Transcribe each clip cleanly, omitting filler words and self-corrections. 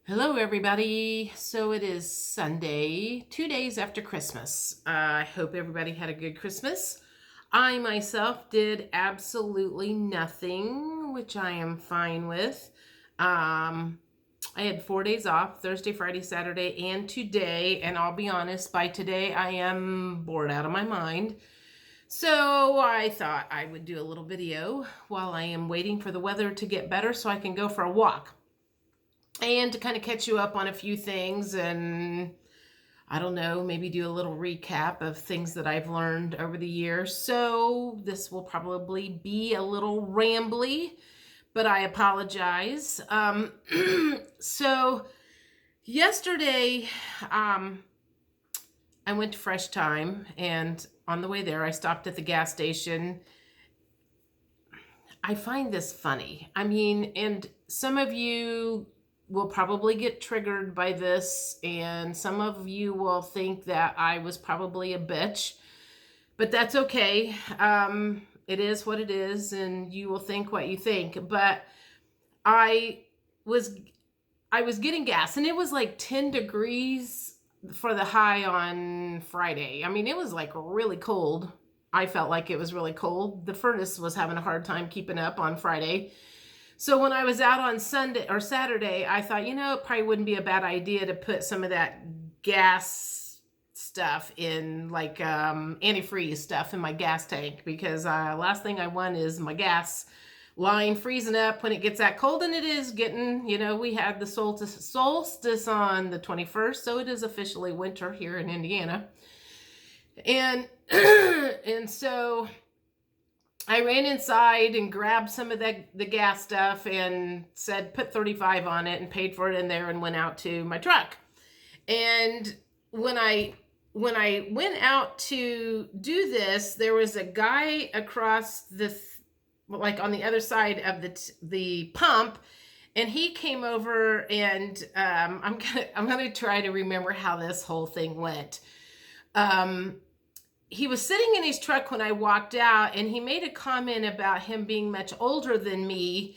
Hello, everybody. So it is Sunday, 2 days after Christmas. I hope everybody had a good Christmas. I myself did absolutely nothing, which I am fine with. I had 4 days off, Thursday, Friday, Saturday, and today. And I'll be honest, by today, I am bored out of my mind. So I thought I would do a little video while I am waiting for the weather to get better so I can go for a walk and to kind of catch you up on a few things and I don't know, maybe do a little recap of things that I've learned over the years. So this will probably be a little rambly, but I apologize. So yesterday, I went to Fresh Time, and on the way there, I stopped at the gas station. I find this funny. I mean, and some of you will probably get triggered by this, and some of you will think that I was probably a bitch, but that's okay. It is what it is, and you will think what you think. But I was I was getting gas, and it was like 10 degrees for the high on Friday. I mean, it was like really cold. I felt like it was really cold. The furnace was having a hard time keeping up on Friday. So when I was out on Sunday or Saturday, I thought, it probably wouldn't be a bad idea to put some of that gas stuff in, like antifreeze stuff in my gas tank, because last thing I want is my gas line freezing up when it gets that cold, and it is getting, we had the solstice on the 21st, so it is officially winter here in Indiana. And and so I ran inside and grabbed some of the gas stuff and said, put 35 on it, and paid for it in there, and went out to my truck. And when I went out to do this, there was a guy across like on the other side of the pump, and he came over, and I'm gonna try to remember how this whole thing went. He was sitting in his truck when I walked out, and he made a comment about him being much older than me.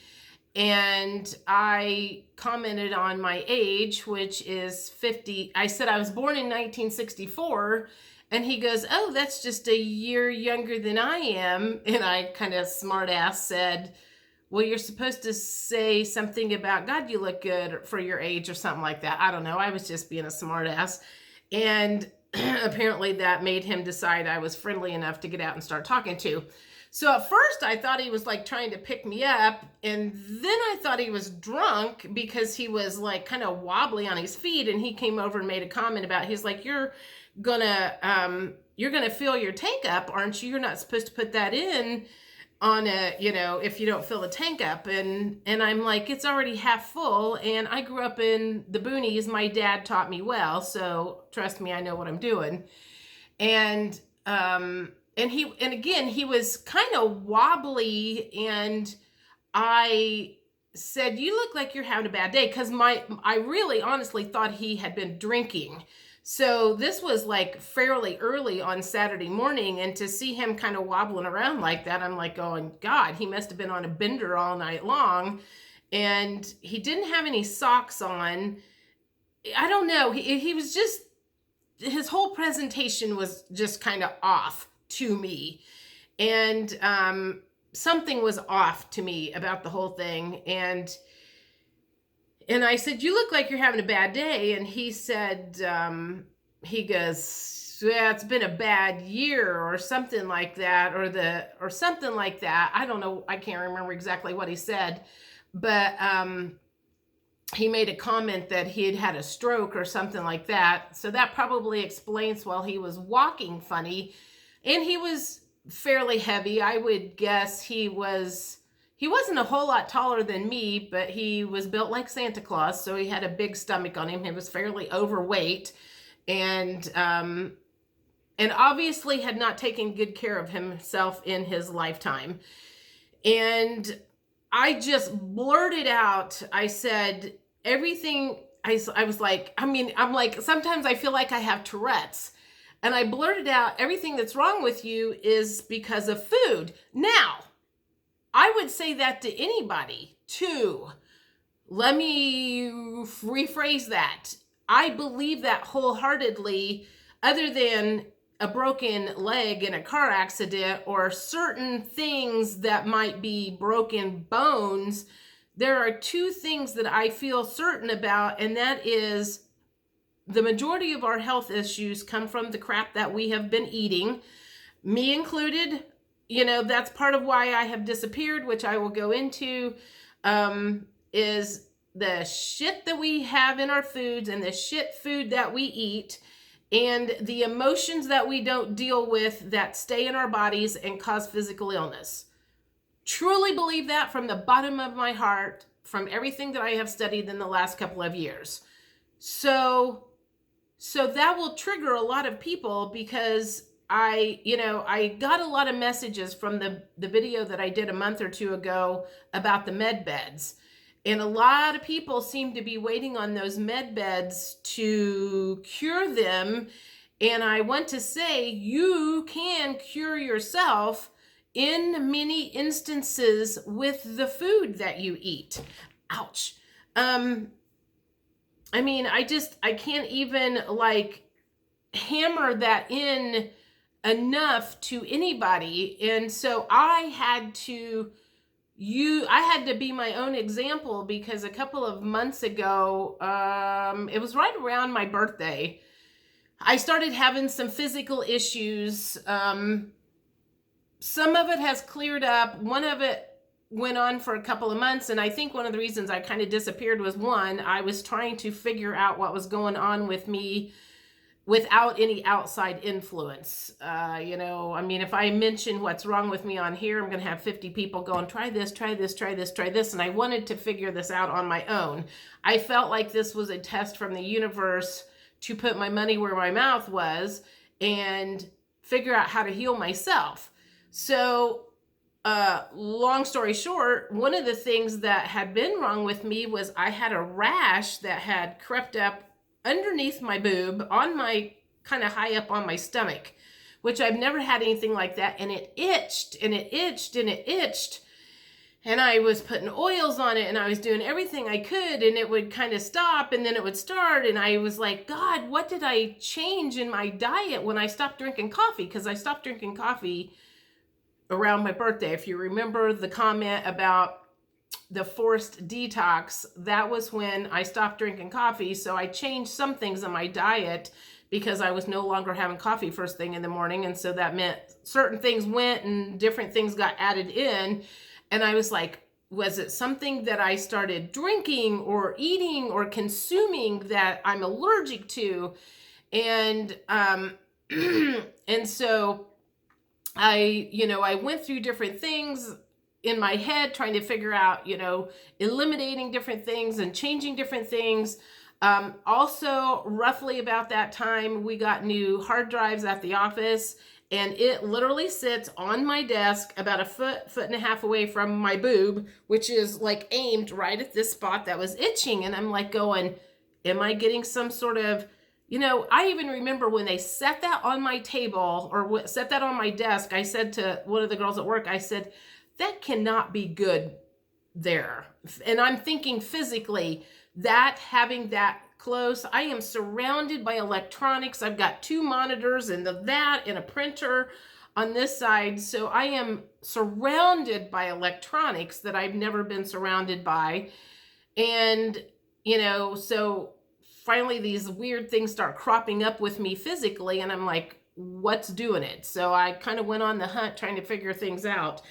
And I commented on my age, which is 50. I said I was born in 1964. And he goes, "Oh, that's just a year younger than I am." And I kind of smart ass said, "Well, you're supposed to say something about, God, you look good for your age," or something like that. I don't know. I was just being a smart ass. And apparently that made him decide I was friendly enough to get out and start talking to. So at first I thought he was like trying to pick me up, and then I thought he was drunk because he was like kind of wobbly on his feet, and he came over and made a comment about, he's like, you're gonna fill your tank up, aren't you? You're not supposed to put that in on if you don't fill the tank up. And I'm like, it's already half full, and I grew up in the boonies. My dad taught me well, so trust me, I know what I'm doing. And again, he was kind of wobbly, and I said, "You look like you're having a bad day," because I really honestly thought he had been drinking. So this was like fairly early on Saturday morning, and to see him kind of wobbling around like that, I'm like, oh God, he must have been on a bender all night long. And he didn't have any socks on. I don't know. He was just, his whole presentation was just kind of off to me. And something was off to me about the whole thing. And I said, "You look like you're having a bad day." And he said, he goes, "Yeah, it's been a bad year," or something like that, or something like that. I don't know. I can't remember exactly what he said, but he made a comment that he had had a stroke or something like that. So that probably explains why he was walking funny. And he was fairly heavy. I would guess he wasn't a whole lot taller than me, but he was built like Santa Claus, so he had a big stomach on him. He was fairly overweight, and obviously had not taken good care of himself in his lifetime. And I just blurted out, I said, everything, I was like, I'm like, sometimes I feel like I have Tourette's. And I blurted out, everything that's wrong with you is because of food. Now, I would say that to anybody too. let me rephrase that. I believe that wholeheartedly, other than a broken leg in a car accident or certain things that might be broken bones. There are two things that I feel certain about, and that is the majority of our health issues come from the crap that we have been eating, me included. That's part of why I have disappeared, which I will go into, is the shit that we have in our foods and the shit food that we eat and the emotions that we don't deal with that stay in our bodies and cause physical illness. Truly believe that from the bottom of my heart, from everything that I have studied in the last couple of years. So that will trigger a lot of people, because I got a lot of messages from the video that I did a month or two ago about the med beds. And a lot of people seem to be waiting on those med beds to cure them. And I want to say, you can cure yourself in many instances with the food that you eat. Ouch. I can't even hammer that in enough to anybody. And so I had to be my own example, because a couple of months ago, it was right around my birthday, I started having some physical issues. Some of it has cleared up. One of it went on for a couple of months. And I think one of the reasons I kind of disappeared was, one, I was trying to figure out what was going on with me without any outside influence. If I mention what's wrong with me on here, I'm going to have 50 people going, try this, try this, try this, try this. And I wanted to figure this out on my own. I felt like this was a test from the universe to put my money where my mouth was and figure out how to heal myself. So, long story short, one of the things that had been wrong with me was I had a rash that had crept up underneath my boob, on my kind of high up on my stomach, which I've never had anything like that. And it itched and it itched and it itched. And I was putting oils on it and I was doing everything I could, and it would kind of stop and then it would start. And I was like, God, what did I change in my diet when I stopped drinking coffee? Because I stopped drinking coffee around my birthday. If you remember the comment about the forced detox, that was when I stopped drinking coffee. So I changed some things in my diet because I was no longer having coffee first thing in the morning. And so that meant certain things went and different things got added in. And I was like, was it something that I started drinking or eating or consuming that I'm allergic to? And and so I went through different things in my head, trying to figure out, eliminating different things and changing different things. Also, roughly about that time, we got new hard drives at the office, and it literally sits on my desk about a foot and a half away from my boob, which is like aimed right at this spot that was itching. And I'm like going, am I getting some sort of, I even remember when they set that on my table or set that on my desk, I said to one of the girls at work, I said, that cannot be good there. And I'm thinking physically, that having that close, I am surrounded by electronics. I've got 2 monitors and that and a printer on this side. So I am surrounded by electronics that I've never been surrounded by. And, so finally these weird things start cropping up with me physically. And I'm like, what's doing it? So I kind of went on the hunt trying to figure things out.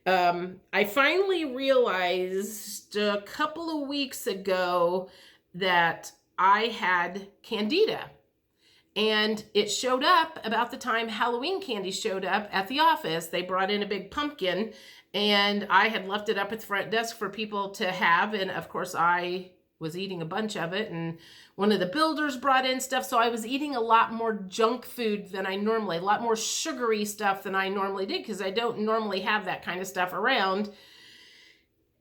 I finally realized a couple of weeks ago that I had candida, and it showed up about the time Halloween candy showed up at the office. They brought in a big pumpkin, and I had left it up at the front desk for people to have. And of course I was eating a bunch of it, and one of the builders brought in stuff. So I was eating a lot more junk food than I normally, a lot more sugary stuff than I normally did, because I don't normally have that kind of stuff around.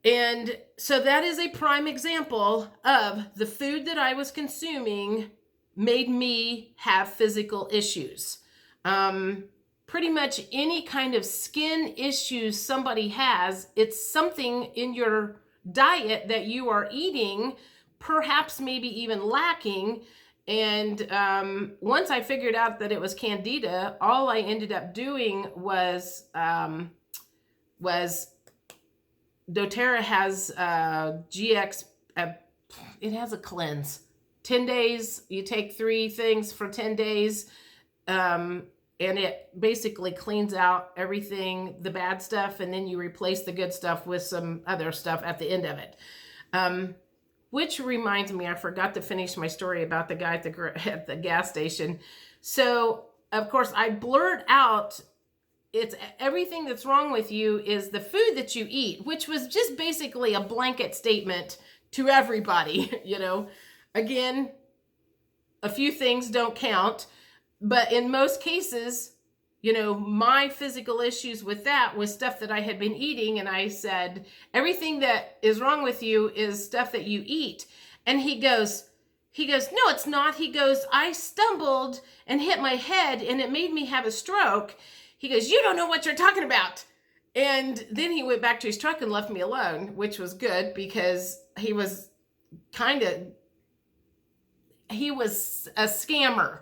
And so that is a prime example of the food that I was consuming made me have physical issues. Pretty much any kind of skin issues somebody has, it's something in your diet that you are eating, perhaps maybe even lacking. And once I figured out that it was candida, all I ended up doing was doTERRA has GX, it has a cleanse. 10 days, you take 3 things for 10 days, and it basically cleans out everything, the bad stuff, and then you replace the good stuff with some other stuff at the end of it. Which reminds me, I forgot to finish my story about the guy at the gas station. So, of course, I blurt out, it's everything that's wrong with you is the food that you eat, which was just basically a blanket statement to everybody, you know. Again, a few things don't count, but in most cases, you know, my physical issues with that was stuff that I had been eating, and I said, everything that is wrong with you is stuff that you eat. And he goes, no, it's not. He goes, I stumbled and hit my head and it made me have a stroke. He goes, you don't know what you're talking about. And then he went back to his truck and left me alone, which was good because he was a scammer.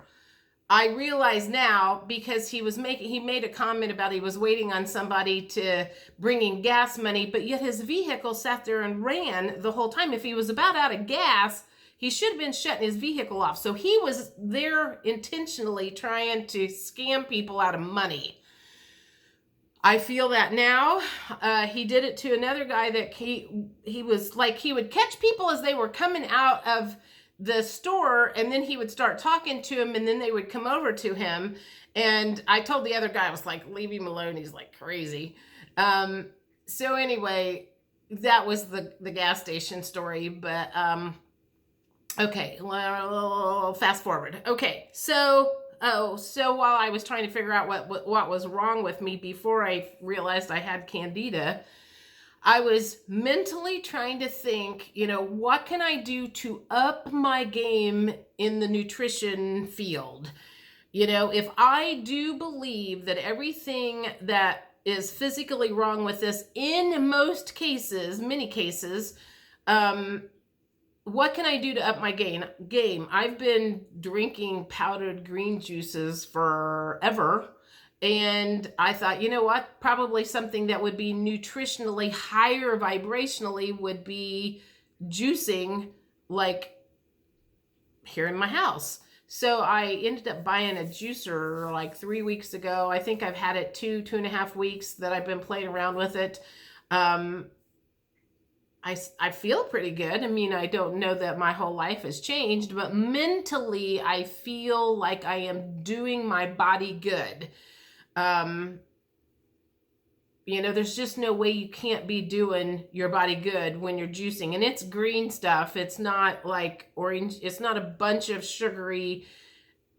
I realize now because he made a comment about he was waiting on somebody to bring in gas money, but yet his vehicle sat there and ran the whole time. If he was about out of gas, he should have been shutting his vehicle off. So he was there intentionally trying to scam people out of money. I feel that now. He did it to another guy that he was like, he would catch people as they were coming out of the store, and then he would start talking to him, and then they would come over to him. And I told the other guy, I was like, leave him alone. He's like crazy. So anyway, that was the gas station story. But okay, well, fast forward. Okay, so while I was trying to figure out what was wrong with me before I realized I had candida, I was mentally trying to think, you know, what can I do to up my game in the nutrition field? You know, if I do believe that everything that is physically wrong with this, in most cases, many cases, what can I do to up my game? I've been drinking powdered green juices forever. And I thought, you know what? Probably something that would be nutritionally higher vibrationally would be juicing, like here in my house. So I ended up buying a juicer like 3 weeks ago. I think I've had it 2.5 weeks that I've been playing around with it. I feel pretty good. I mean, I don't know that my whole life has changed, but mentally I feel like I am doing my body good. You know, there's just no way you can't be doing your body good when you're juicing. And it's green stuff. It's not like orange. It's not a bunch of sugary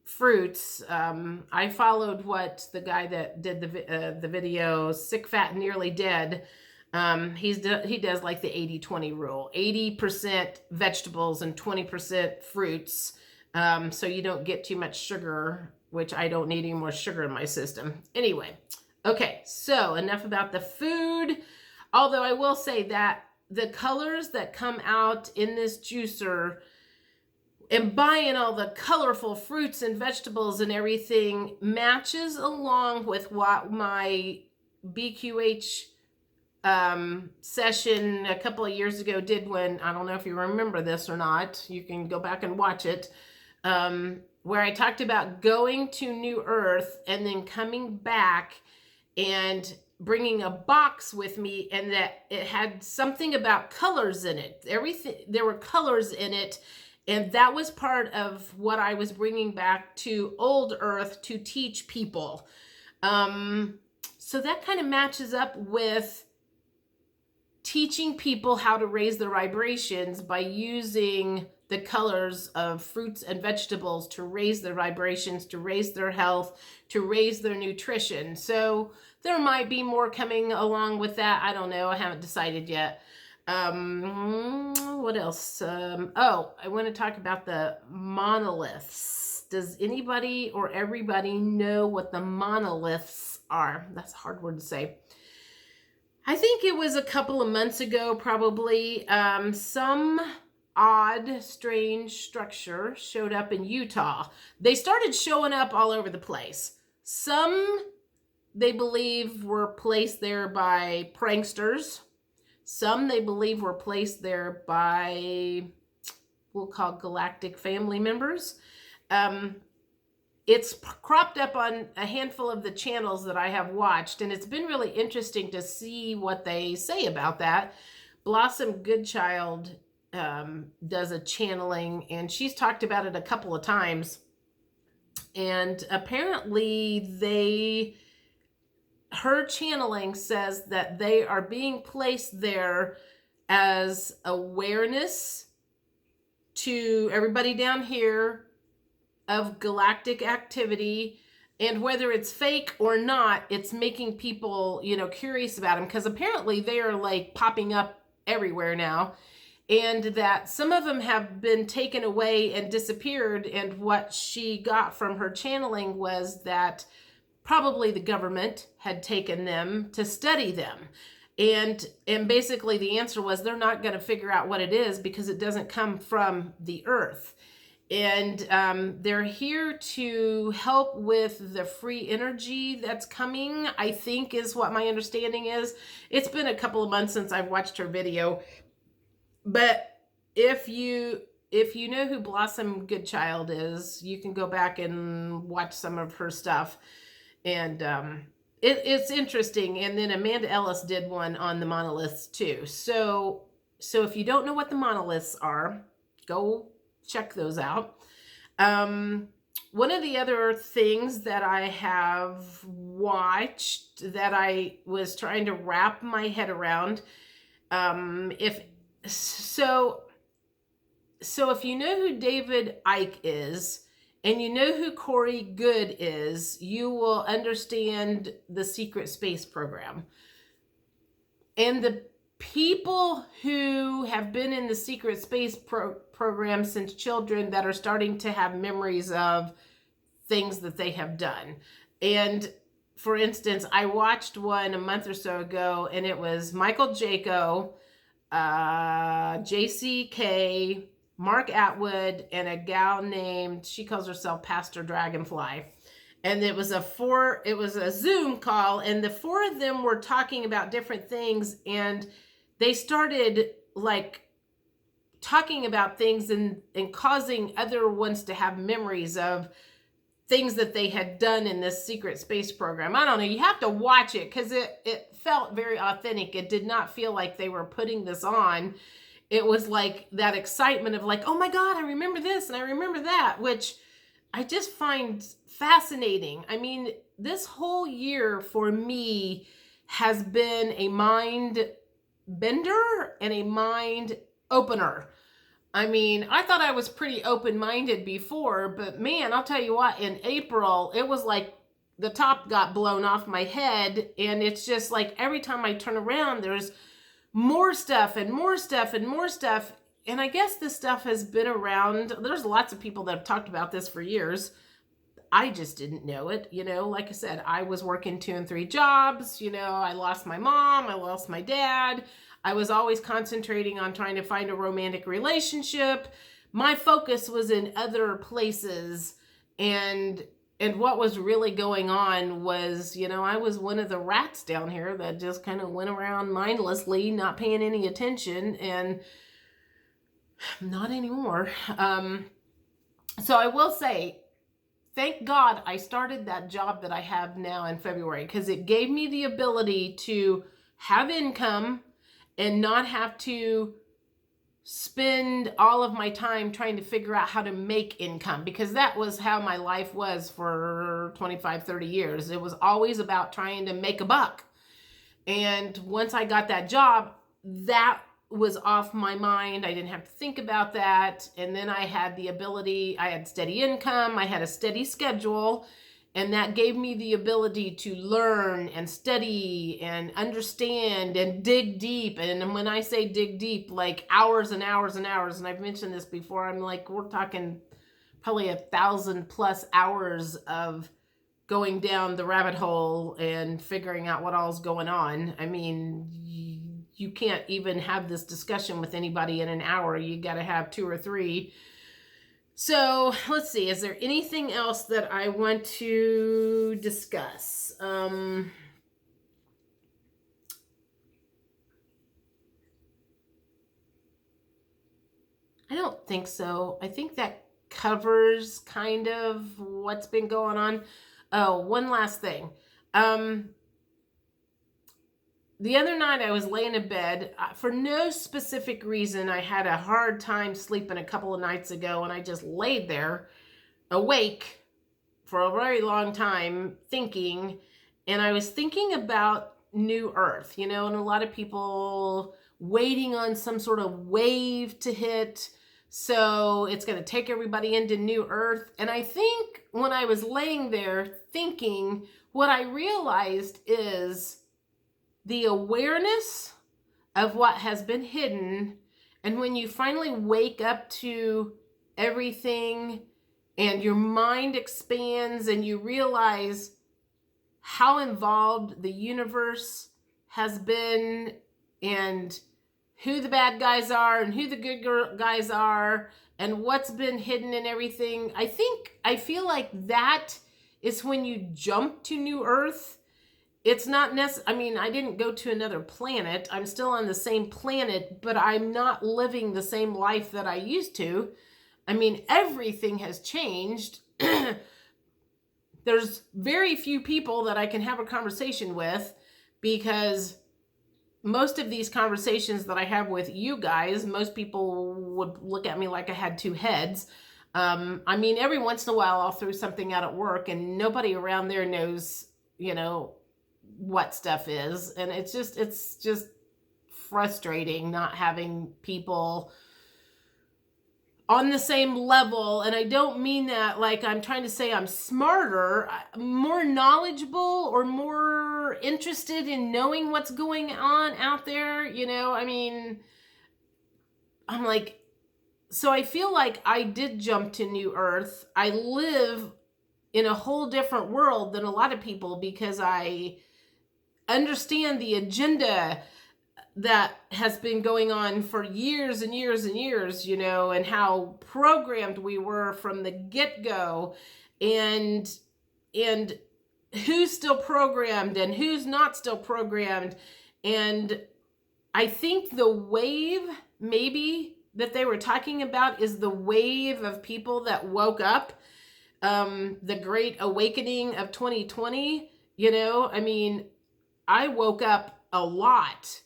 fruits. I followed what the guy that did the video, Sick, Fat, Nearly Dead. He does like the 80-20 rule. 80% vegetables and 20% fruits. So you don't get too much sugar, which I don't need any more sugar in my system. Anyway, okay, so enough about the food. Although I will say that the colors that come out in this juicer, and buying all the colorful fruits and vegetables and everything, matches along with what my BQH session a couple of years ago did, when, I don't know if you remember this or not, you can go back and watch it, where I talked about going to New Earth and then coming back and bringing a box with me, and that it had something about colors in it. Everything, there were colors in it, and that was part of what I was bringing back to Old Earth to teach people. So that kind of matches up with teaching people how to raise their vibrations by using the colors of fruits and vegetables to raise their vibrations, to raise their health, to raise their nutrition. So there might be more coming along with that. I don't know. I haven't decided yet. What else? Oh, I want to talk about the monoliths. Does anybody or everybody know what the monoliths are? That's a hard word to say. I think it was a couple of months ago, probably. Some odd, strange structure showed up in Utah. They started showing up all over the place. Some they believe were placed there by pranksters. Some they believe were placed there by, we'll call galactic family members. Um, it's cropped up on a handful of the channels that I have watched, and it's been really interesting to see what they say about that. Blossom Goodchild does a channeling, and she's talked about it a couple of times. And apparently, her channeling says that they are being placed there as awareness to everybody down here of galactic activity, and whether it's fake or not, it's making people, curious about them, because apparently they are like popping up everywhere now, and that some of them have been taken away and disappeared. And what she got from her channeling was that probably the government had taken them to study them. And basically the answer was they're not going to figure out what it is because it doesn't come from the earth. And they're here to help with the free energy that's coming, I think is what my understanding is. It's been a couple of months since I've watched her video. But if you know who Blossom Goodchild is, you can go back and watch some of her stuff. And it's interesting. And then Amanda Ellis did one on the Monoliths too. So if you don't know what the Monoliths are, go check those out. One of the other things that I have watched that I was trying to wrap my head around, if you know who David Icke is, and you know who Corey Good is, you will understand the secret space program. And the people who have been in the secret space program since children that are starting to have memories of things that they have done. And for instance, I watched one a month or so ago, and it was Michael Jaco, JCK, Mark Atwood, and a gal named, she calls herself Pastor Dragonfly. And it was a Zoom call, and the four of them were talking about different things, and they started like talking about things and causing other ones to have memories of things that they had done in this secret space program. I don't know, you have to watch it because it felt very authentic. It did not feel like they were putting this on. It was like that excitement of like, oh my God, I remember this and I remember that, which I just find fascinating. I mean, this whole year for me has been a mind bender and a mind opener. I mean, I thought I was pretty open-minded before, but man, I'll tell you what, in April, it was like the top got blown off my head, and it's just like every time I turn around, there's more stuff and more stuff and more stuff. And I guess this stuff has been around. There's lots of people that have talked about this for years. I just didn't know it. Like I said, I was working 2 and 3 jobs. I lost my mom. I lost my dad. I was always concentrating on trying to find a romantic relationship. My focus was in other places. And what was really going on was, I was one of the rats down here that just kind of went around mindlessly, not paying any attention, and not anymore. So I will say, thank God I started that job that I have now in February, because it gave me the ability to have income and not have to spend all of my time trying to figure out how to make income, because that was how my life was for 25, 30 years. It was always about trying to make a buck. And once I got that job, that was off my mind. I didn't have to think about that. And then I had the ability, I had steady income, I had a steady schedule, and that gave me the ability to learn and study and understand and dig deep. And when I say dig deep, like hours and hours and hours, and I've mentioned this before, I'm like, we're talking probably 1,000+ hours of going down the rabbit hole and figuring out what all's going on. I mean, you can't even have this discussion with anybody in an hour. You got to have 2 or 3. So let's see, is there anything else that I want to discuss? I don't think so. I think that covers kind of what's been going on. Oh, one last thing. The other night I was laying in bed. For no specific reason, I had a hard time sleeping a couple of nights ago, and I just laid there awake for a very long time thinking, and I was thinking about New Earth, and a lot of people waiting on some sort of wave to hit. So it's going to take everybody into New Earth. And I think when I was laying there thinking, what I realized is the awareness of what has been hidden. And when you finally wake up to everything and your mind expands and you realize how involved the universe has been and who the bad guys are and who the good guys are and what's been hidden and everything, I feel like that is when you jump to New Earth. It's not necessary. I didn't go to another planet. I'm still on the same planet, but I'm not living the same life that I used to. Everything has changed. There's very few people that I can have a conversation with, because most of these conversations that I have with you guys, most people would look at me like I had 2 heads. Every once in a while I'll throw something out at work and nobody around there knows, what stuff is. And it's just frustrating not having people on the same level. And I don't mean that like I'm trying to say I'm smarter, more knowledgeable, or more interested in knowing what's going on out there. I'm like, so I feel like I did jump to New Earth. I live in a whole different world than a lot of people, because I understand the agenda that has been going on for years and years and years, and how programmed we were from the get-go, and who's still programmed and who's not still programmed. And I think the wave maybe that they were talking about is the wave of people that woke up, the Great Awakening of 2020. I woke up a lot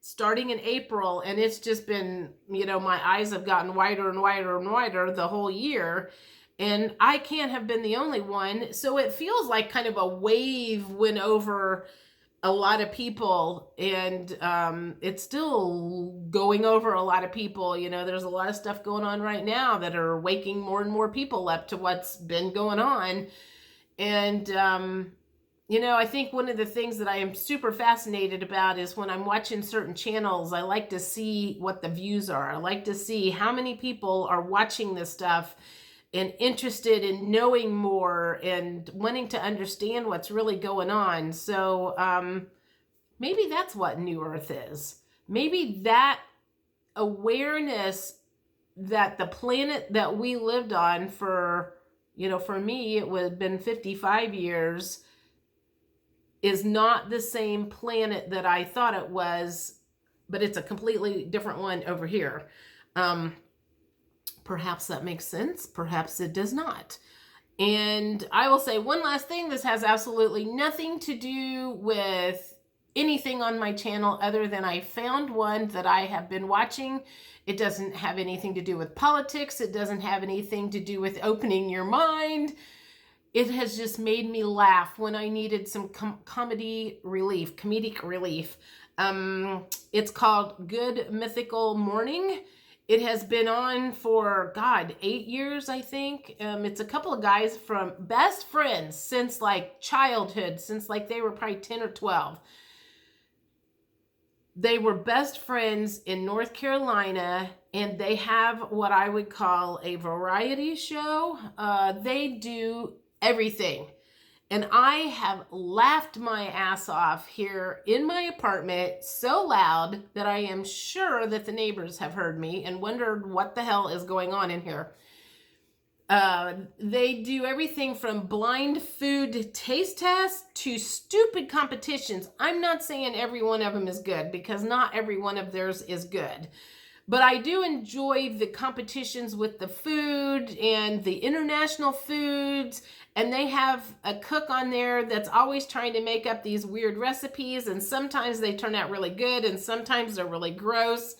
starting in April, and it's just been, my eyes have gotten wider and wider and wider the whole year, and I can't have been the only one. So it feels like kind of a wave went over a lot of people, and it's still going over a lot of people. There's a lot of stuff going on right now that are waking more and more people up to what's been going on. And I think one of the things that I am super fascinated about is when I'm watching certain channels, I like to see what the views are. I like to see how many people are watching this stuff and interested in knowing more and wanting to understand what's really going on. So maybe that's what New Earth is. Maybe that awareness that the planet that we lived on for me, it would have been 55 years, is not the same planet that I thought it was, but it's a completely different one over here. Perhaps that makes sense. Perhaps it does not. And I will say one last thing. This has absolutely nothing to do with anything on my channel other than I found one that I have been watching. It doesn't have anything to do with politics. It doesn't have anything to do with opening your mind. It has just made me laugh when I needed some comedic relief. It's called Good Mythical Morning. It has been on for, 8 years, I think. It's a couple of guys from best friends since like childhood, since like they were probably 10 or 12. They were best friends in North Carolina, and they have what I would call a variety show. They do everything. And I have laughed my ass off here in my apartment so loud that I am sure that the neighbors have heard me and wondered what the hell is going on in here. They do everything from blind food taste tests to stupid competitions. I'm not saying every one of them is good, because not every one of theirs is good. But I do enjoy the competitions with the food and the international foods. And they have a cook on there that's always trying to make up these weird recipes. And sometimes they turn out really good and sometimes they're really gross.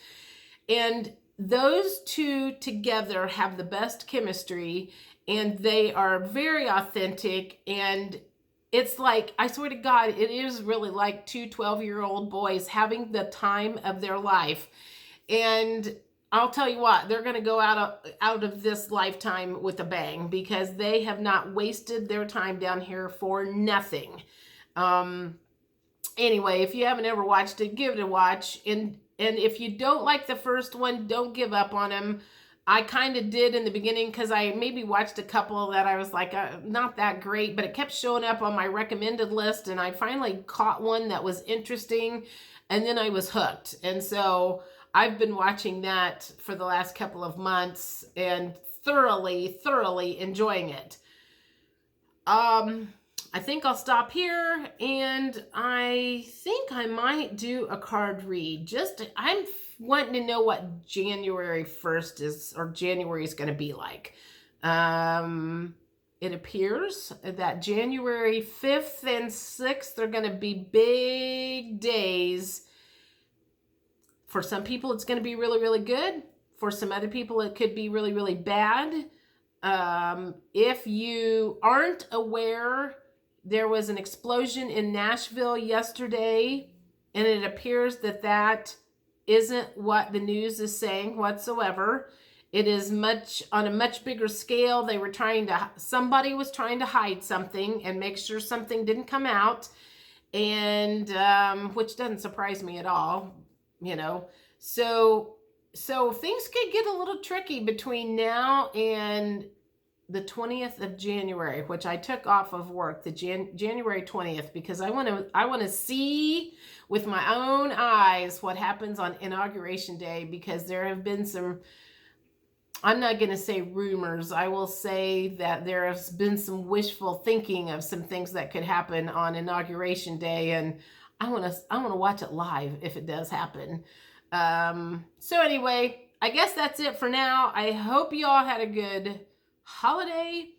And those two together have the best chemistry, and they are very authentic. And it's like, I swear to God, it is really like two 12-year-old boys having the time of their life. And I'll tell you what, they're going to go out of this lifetime with a bang, because they have not wasted their time down here for nothing. Anyway, if you haven't ever watched it, give it a watch. And if you don't like the first one, don't give up on them. I kind of did in the beginning, because I maybe watched a couple that I was like, not that great, but it kept showing up on my recommended list. And I finally caught one that was interesting, and then I was hooked. And so I've been watching that for the last couple of months and thoroughly enjoying it. I think I'll stop here, and I think I might do a card read. I'm wanting to know what January 1st is, or January is going to be like. It appears that January 5th and 6th are going to be big days. For some people, it's going to be really good. For some other people, it could be really bad. If you aren't aware, there was an explosion in Nashville yesterday, and it appears that that isn't what the news is saying whatsoever. It is on a much bigger scale. Somebody was trying to hide something and make sure something didn't come out, and which doesn't surprise me at all, you know. So things could get a little tricky between now and the 20th of January, which I took off of work, the January 20th, because I want to see with my own eyes what happens on Inauguration Day, because there have been some, I'm not going to say rumors, I will say that there has been some wishful thinking of some things that could happen on Inauguration Day, and I want to watch it live if it does happen. So anyway, I guess that's it for now. I hope you all had a good holiday,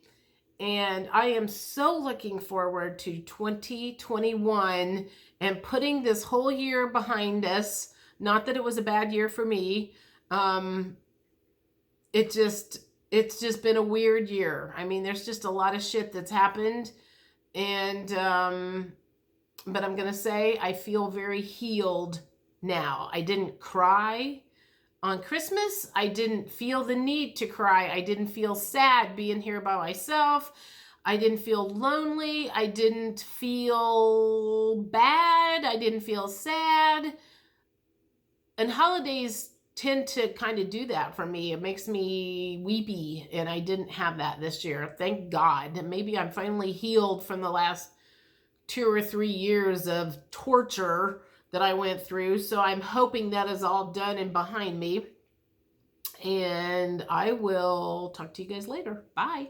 and I am so looking forward to 2021 and putting this whole year behind us. Not that it was a bad year for me. It's just been a weird year. I mean, there's just a lot of shit that's happened, and but I'm gonna say I feel very healed now. I didn't cry on Christmas. I didn't feel the need to cry. I didn't feel sad being here by myself. I didn't feel lonely. I didn't feel bad. I didn't feel sad. And holidays tend to kind of do that for me. It makes me weepy, and I didn't have that this year. Thank God. Maybe I'm finally healed from the last 2 or 3 years of torture that I went through. So I'm hoping that is all done and behind me. And I will talk to you guys later. Bye.